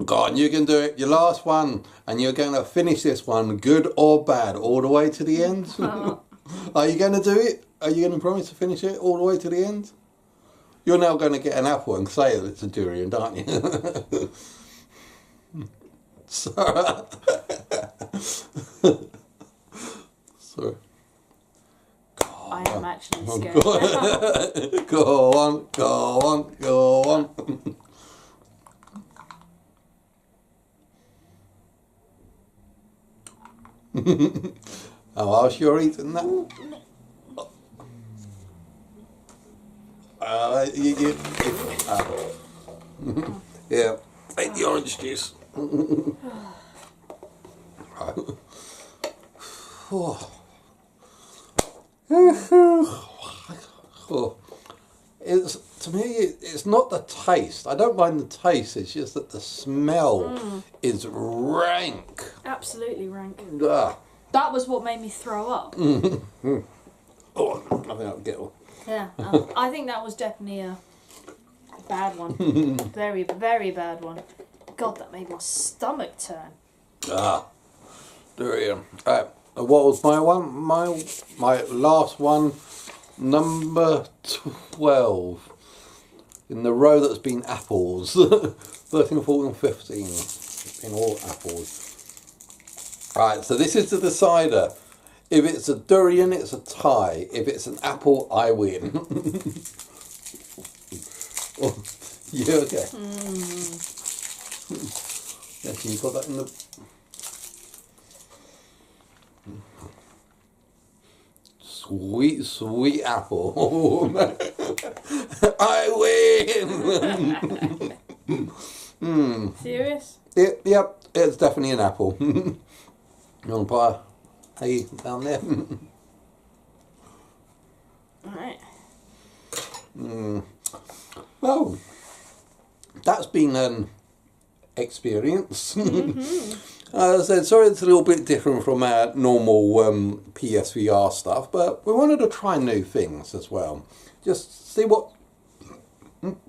Go on, you can do it. Your last one, and you're going to finish this one, good or bad, all the way to the end. Are you going to do it? Are you going to promise to finish it all the way to the end? You're now going to get an apple and say that it's a durian, aren't you? Sorry. Sorry. I am actually scared. Go on, go on, go on. Oh, whilst you're eating that. Yeah, take the orange juice. It's, to me, it's not the taste. I don't mind the taste. It's just that the smell is rank. Absolutely rank. Ugh. That was what made me throw up. Oh, I think I'll get one. Yeah, I think that was definitely a bad one. Very, very bad one. God, that made my stomach turn. Durian. What was my one? My last one, number 12. in the row that's been apples. 13, 14, 15 in all apples. Right, so this is the decider. If it's a durian, it's a tie. If it's an apple, I win. Oh, you okay? Actually, you got that in the... Sweet, sweet apple. I win! Serious? Yep, it's definitely an apple. You want to put a hay down there? Alright. Well, that's been an experience. As I said, sorry it's a little bit different from our normal PSVR stuff, but we wanted to try new things as well. Just see what...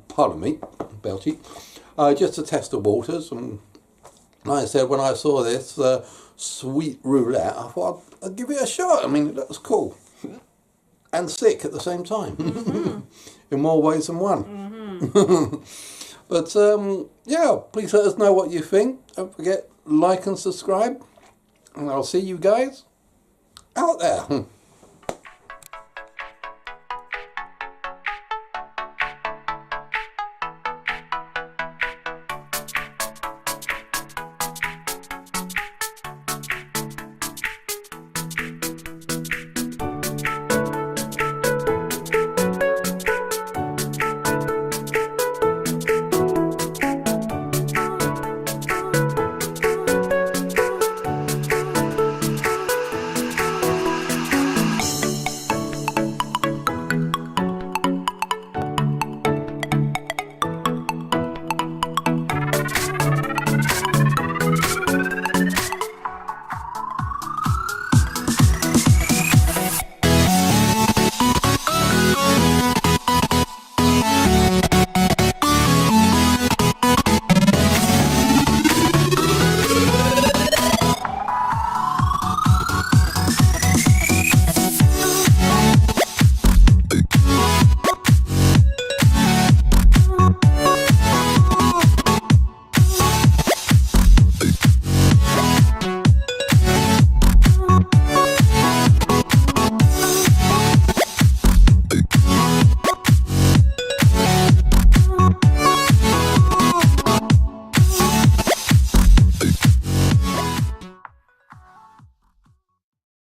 Pardon me, Belchy. Just to test the waters. And like I said, when I saw this sweet roulette, I thought I'd give it a shot. I mean, it looks cool. And sick at the same time. In more ways than one. But, yeah, please let us know what you think. Don't forget, like and subscribe. And I'll see you guys out there.